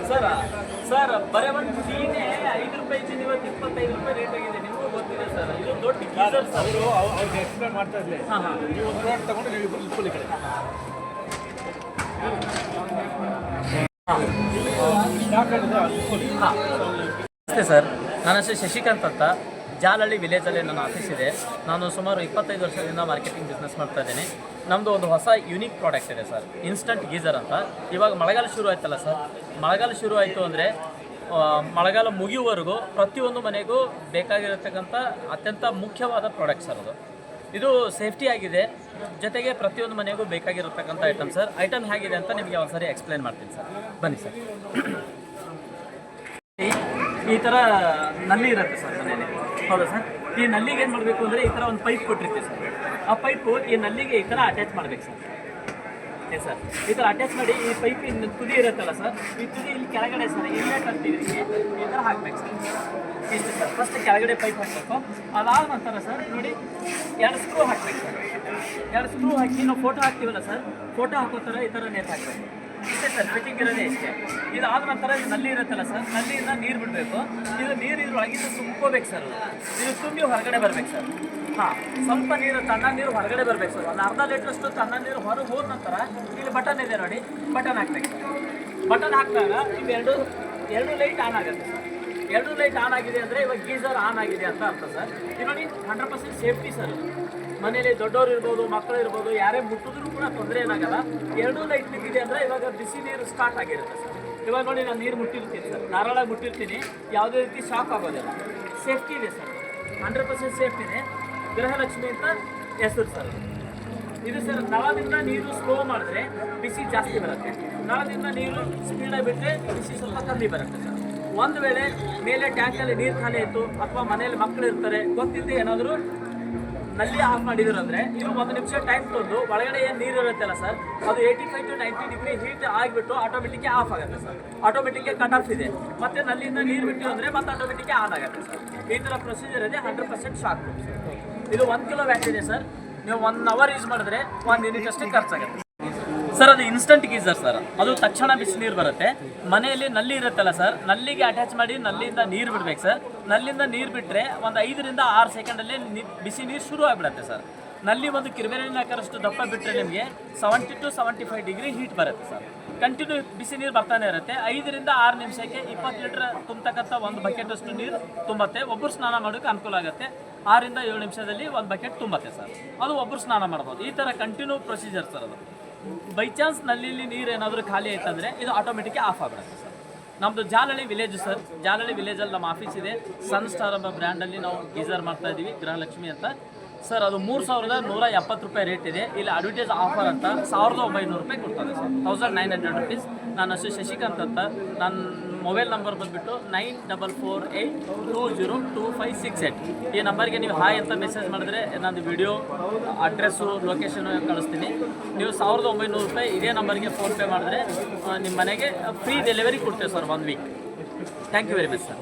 Sir sir ಬರೀ ಒಂದು ಟೀನೇ 5 ರೂಪಾಯಿ ಇದ್ದೀನಿ, ಇವತ್ತು 25 ರೂಪಾಯಿ ರೇಟ್ ಆಗಿದೆ. ನಿಮಗೂ ಗೊತ್ತಿದೆ ಸರ್, ಇದು ದೊಡ್ಡ ಗೀಸರ್ ಸರ್. ಅವರು ಅವ್ರಿಗೆ ಎಕ್ಸ್ಪ್ಲೇನ್ ಮಾಡ್ತಾ ಇರಲಿ. ನೀವು ಒಂದು ರೋಡ್ ತಗೊಂಡು ನೀವು ಇಬ್ಬರು ನಿಂತ್ಕೊಳ್ಳಿ ಕಡೆ. ನಮಸ್ತೆ ಸರ್, ನನ್ನ ಹೆಸರು ಶಶಿಕಾಂತ್ ಅಂತ. ಜಾಲಹಳ್ಳಿ ವಿಲೇಜಲ್ಲಿ ನನ್ನ ಆಫೀಸ್ ಇದೆ. ನಾನು ಸುಮಾರು 25 ವರ್ಷದಿಂದ ಮಾರ್ಕೆಟಿಂಗ್ ಬಿಸ್ನೆಸ್ ಮಾಡ್ತಾ ಇದ್ದೀನಿ. ನಮ್ಮದು ಒಂದು ಹೊಸ ಯುನೀಕ್ ಪ್ರಾಡಕ್ಟ್ ಇದೆ ಸರ್, ಇನ್ಸ್ಟಂಟ್ ಗೀಸರ್ ಅಂತ. ಇವಾಗ ಮಳೆಗಾಲ ಶುರು ಆಯ್ತಲ್ಲ ಸರ್, ಮಳೆಗಾಲ ಶುರು ಆಯಿತು ಅಂದರೆ ಮಳೆಗಾಲ ಮುಗಿಯುವವರೆಗೂ ಪ್ರತಿಯೊಂದು ಮನೆಗೂ ಬೇಕಾಗಿರತಕ್ಕಂಥ ಅತ್ಯಂತ ಮುಖ್ಯವಾದ ಪ್ರಾಡಕ್ಟ್ ಸರ್ ಅದು. ಇದು ಸೇಫ್ಟಿ ಆಗಿದೆ, ಜೊತೆಗೆ ಪ್ರತಿಯೊಂದು ಮನೆಗೂ ಬೇಕಾಗಿರತಕ್ಕಂಥ ಐಟಮ್ ಸರ್. ಐಟಮ್ ಹೇಗಿದೆ ಅಂತ ನಿಮಗೆ ಒಂದ್ಸರಿ ಎಕ್ಸ್ಪ್ಲೇನ್ ಮಾಡ್ತೀನಿ ಸರ್, ಬನ್ನಿ ಸರ್. ಈ ಥರ ನಲ್ಲಿ ಇರುತ್ತೆ ಸರ್ ಮನೇಲಿ, ಹೌದಾ ಸರ್? ಈ ನಲ್ಲಿಗೆ ಏನು ಮಾಡಬೇಕು ಅಂದರೆ ಈ ಥರ ಒಂದು ಪೈಪ್ ಕೊಟ್ಟಿರ್ತೀವಿ ಸರ್. ಆ ಪೈಪು ಈ ನಲ್ಲಿಗೆ ಈ ಥರ ಅಟ್ಯಾಚ್ ಮಾಡಬೇಕು ಸರ್. ಏ ಸರ್, ಈ ಥರ ಅಟ್ಯಾಚ್ ಮಾಡಿ ಈ ಪೈಪಿನ ತುದಿ ಇರುತ್ತಲ್ಲ ಸರ್, ಈ ತುದಿ ಇಲ್ಲಿ ಕೆಳಗಡೆ ಸರ್ ಇನ್ಲೆಟ್ ಅಂತೀವಿ, ಈ ಥರ ಹಾಕ್ಬೇಕು ಸರ್. ಇಷ್ಟು ಸರ್, ಫಸ್ಟ್ ಕೆಳಗಡೆ ಪೈಪ್ ಹಾಕಬೇಕು. ಅದಾದ ನಂತರ ಸರ್ ನೋಡಿ 2 ಸ್ಕ್ರೂ ಹಾಕ್ಬೇಕು ಸರ್. 2 ಸ್ಕ್ರೂ ಹಾಕಿ ನಾವು ಫೋಟೋ ಹಾಕ್ತೀವಲ್ಲ ಸರ್, ಫೋಟೋ ಹಾಕೋ ಥರ ಈ ಥರ ನೇತು ಹಾಕಬೇಕು. ಇಷ್ಟೇ ಸರ್, ಫಿಟ್ಟಿಂಗ್ ಇರೋದೇ ಇಷ್ಟೇ. ಇದಾದ ನಂತರ ಇದು ನಲ್ಲಿ ಇರುತ್ತಲ್ಲ ಸರ್, ನಲ್ಲಿಯಿಂದ ನೀರು ಬಿಡಬೇಕು. ಇದು ನೀರು ಇದ್ರೊಳಗಿಂದ ತುಂಬ್ಕೋಬೇಕು ಸರ್. ಇದು ತುಂಬಿ ಹೊರಗಡೆ ಬರ್ಬೇಕು ಸರ್. ಹಾಂ, ಸ್ವಲ್ಪ ನೀರು, ತಣ್ಣ ನೀರು ಹೊರಗಡೆ ಬರ್ಬೇಕು ಸರ್. ಒಂದು ಅರ್ಧ ಲೀಟ್ರಷ್ಟು ತಣ್ಣ ನೀರು ಹೊರಗೆ ಹೋದ ನಂತರ ಇಲ್ಲಿ ಬಟನ್ ಇದೆ ನೋಡಿ, ಬಟನ್ ಹಾಕ್ಬೇಕು ಸರ್. ಬಟನ್ ಹಾಕಿದಾಗ ಇವು ಎರಡು ಲೈಟ್ ಆನ್ ಆಗುತ್ತೆ ಸರ್. 2 ಲೈಟ್ ಆನ್ ಆಗಿದೆ ಅಂದರೆ ಇವಾಗ ಗೀಸರ್ ಆನ್ ಆಗಿದೆ ಅಂತ ಅರ್ಥ ಸರ್. ಇದು ನೋಡಿ 100% ಸೇಫ್ಟಿ ಸರ್. ಮನೇಲಿ ದೊಡ್ಡವರು ಇರ್ಬೋದು, ಮಕ್ಕಳು ಇರ್ಬೋದು, ಯಾರೇ ಮುಟ್ಟಿದ್ರೂ ಕೂಡ ತೊಂದರೆ ಏನಾಗಲ್ಲ. 2 ಲೈಟ್ ನಿಂತಿದೆ ಅಂದರೆ ಇವಾಗ ಬಿಸಿ ನೀರು ಸ್ಟಾರ್ಟ್ ಆಗಿರುತ್ತೆ ಸರ್. ಇವಾಗ ನೋಡಿ ನಾನು ನೀರು ಮುಟ್ಟಿರ್ತೀನಿ ಸರ್, ಧಾರಾಳಾಗಿ ಮುಟ್ಟಿರ್ತೀನಿ, ಯಾವುದೇ ರೀತಿ ಶಾಕ್ ಆಗೋದಿಲ್ಲ. ಸೇಫ್ಟಿ ಇದೆ ಸರ್, 100% ಸೇಫ್ಟಿ ಇದೆ. ಗೃಹಲಕ್ಷ್ಮಿ ಅಂತ ಹೆಸರು ಸರ್. ಇದು ಸರ್ ನಳದಿಂದ ನೀರು ಸ್ಲೋ ಮಾಡಿದ್ರೆ ಬಿಸಿ ಜಾಸ್ತಿ ಬರುತ್ತೆ, ನಳದಿಂದ ನೀರು ಸ್ಪೀಡಾಗಿ ಬಿಟ್ಟರೆ ಬಿಸಿ ಸ್ವಲ್ಪ ಕಮ್ಮಿ ಬರುತ್ತೆ ಸರ್. ಒಂದು ವೇಳೆ ಮೇಲೆ ಟ್ಯಾಂಕಲ್ಲಿ ನೀರು ಖಾಲಿ ಆಯಿತು ಅಥವಾ ಮನೇಲಿ ಮಕ್ಕಳು ಇರ್ತಾರೆ, ಗೊತ್ತಿದ್ದು ಏನಾದರೂ ನಲ್ಲಿ ಆಫ್ ಮಾಡಿದ್ರು ಅಂದರೆ ಇದು 1 ನಿಮಿಷ ಟೈಮ್ ತಂದು ಒಳಗಡೆ ಏನು ನೀರು ಇರುತ್ತಲ್ಲ ಸರ್, ಅದು 85 to 90 ಡಿಗ್ರಿ ಹೀಟ್ ಆಗಿಬಿಟ್ಟು ಆಟೋಮೆಟಿಕ್ಗೆ ಆಫ್ ಆಗುತ್ತೆ ಸರ್. ಆಟೋಮೆಟಿಕ್ಗೆ ಕಟ್ ಆಫ್ ಇದೆ. ಮತ್ತು ನಲ್ಲಿಂದ ನೀರು ಬಿಟ್ಟು ಅಂದರೆ ಮತ್ತೆ ಆಟೋಮೆಟಿಕ್ಗೆ ಆನ್ ಆಗುತ್ತೆ ಸರ್. ಈ ಥರ ಪ್ರೊಸೀಜರ್ ಇದೆ. 100% ಶಾಕ್. ಇದು 1 ಕಿಲೋ ವ್ಯಾಟ್ ಇದೆ ಸರ್. ನೀವು 1 ಅವರ್ ಯೂಸ್ ಮಾಡಿದ್ರೆ 1 ಯೂನಿಟ್ ಅಷ್ಟೇ ಖರ್ಚಾಗುತ್ತೆ ಸರ್. ಅದು ಇನ್ಸ್ಟಂಟ್ ಗೀಸರ್ ಸರ್. ಅದು ತಕ್ಷಣ ಬಿಸಿ ನೀರು ಬರುತ್ತೆ. ಮನೆಯಲ್ಲಿ ನಲ್ಲಿ ಇರುತ್ತಲ್ಲ ಸರ್, ನಲ್ಲಿಗೆ ಅಟ್ಯಾಚ್ ಮಾಡಿ ನಲ್ಲಿಂದ ನೀರು ಬಿಡ್ಬೇಕು ಸರ್. ನಲ್ಲಿಂದ ನೀರು ಬಿಟ್ಟರೆ ಒಂದು 5 ರಿಂದ 6 ಸೆಕೆಂಡಲ್ಲಿ ಬಿಸಿ ನೀರು ಶುರು ಆಗಿಬಿಡುತ್ತೆ ಸರ್. ನಲ್ಲಿ ಒಂದು ಕಿರುಬೆರಳಿನ ಆಕಾರಷ್ಟು ದಪ್ಪ ಬಿಟ್ಟರೆ ನಿಮಗೆ 70 to 75 ಡಿಗ್ರಿ ಹೀಟ್ ಬರುತ್ತೆ ಸರ್. ಕಂಟಿನ್ಯೂ ಬಿಸಿ ನೀರು ಬರ್ತಾನೆ ಇರುತ್ತೆ. 5 ರಿಂದ 6 ನಿಮಿಷಕ್ಕೆ 20 ಲೀಟ್ರ್ ತುಂಬತಕ್ಕಂಥ ಒಂದು ಬಕೆಟಷ್ಟು ನೀರು ತುಂಬುತ್ತೆ. ಒಬ್ಬರು ಸ್ನಾನ ಮಾಡೋಕ್ಕೆ ಅನುಕೂಲ ಆಗುತ್ತೆ. 6 ರಿಂದ 7 ನಿಮಿಷದಲ್ಲಿ 1 ಬಕೆಟ್ ತುಂಬುತ್ತೆ ಸರ್. ಅದು ಒಬ್ಬರು ಸ್ನಾನ ಮಾಡ್ಬೋದು. ಈ ಥರ ಕಂಟಿನ್ಯೂ ಪ್ರೊಸೀಜರ್ ಸರ್. ಅದು ಬೈ ಚಾನ್ಸ್ ನಲ್ಲಿ ನೀರು ಏನಾದರೂ ಖಾಲಿ ಆಯ್ತಂದರೆ ಇದು ಆಟೋಮೆಟಿಕ್ಗೆ ಆಫ್ ಆಗಿಬಿಡುತ್ತೆ ಸರ್. ನಮ್ಮದು ಜಾಲಹಳ್ಳಿ ವಿಲೇಜ್ ಸರ್. ಜಾಲಹಳ್ಳಿ ವಿಲೇಜಲ್ಲಿ ನಮ್ಮ ಆಫೀಸ್ ಇದೆ. ಸನ್ ಸ್ಟಾರ್ ಎಂಬ ಬ್ರ್ಯಾಂಡಲ್ಲಿ ನಾವು ಗೀಸರ್ ಮಾಡ್ತಾ ಇದ್ದೀವಿ, ಗೃಹಲಕ್ಷ್ಮಿ ಅಂತ ಸರ್. ಅದು 3170 ರೂಪಾಯಿ ರೇಟ್ ಇದೆ. ಇಲ್ಲಿ ಅಡ್ವರ್ಟೈಸ್ ಆಫರ್ ಅಂತ 1900 ರೂಪಾಯಿ ಕೊಡ್ತಾರೆ ಸರ್, 1900 ರುಪೀಸ್. ನನ್ನ ಹೆಸರು ಶಶಿಕಾಂತ್ ಅಂತ. ನನ್ನ ಮೊಬೈಲ್ ನಂಬರ್ ಬಂದುಬಿಟ್ಟು 9448202568. ಈ ನಂಬರ್ಗೆ ನೀವು ಹಾಯ್ ಅಂತ ಮೆಸೇಜ್ ಮಾಡಿದ್ರೆ ನಾನು ವಿಡಿಯೋ, ಅಡ್ರೆಸ್ಸು, ಲೊಕೇಶನು ಕಳಿಸ್ತೀನಿ. ನೀವು 1900 ರೂಪಾಯಿ ಇದೇ ನಂಬರ್ಗೆ ಫೋನ್ಪೇ ಮಾಡಿದ್ರೆ ನಿಮ್ಮ ಮನೆಗೆ ಫ್ರೀ ಡೆಲಿವರಿ ಕೊಡ್ತೇವೆ sir, 1 week. Thank you very much sir.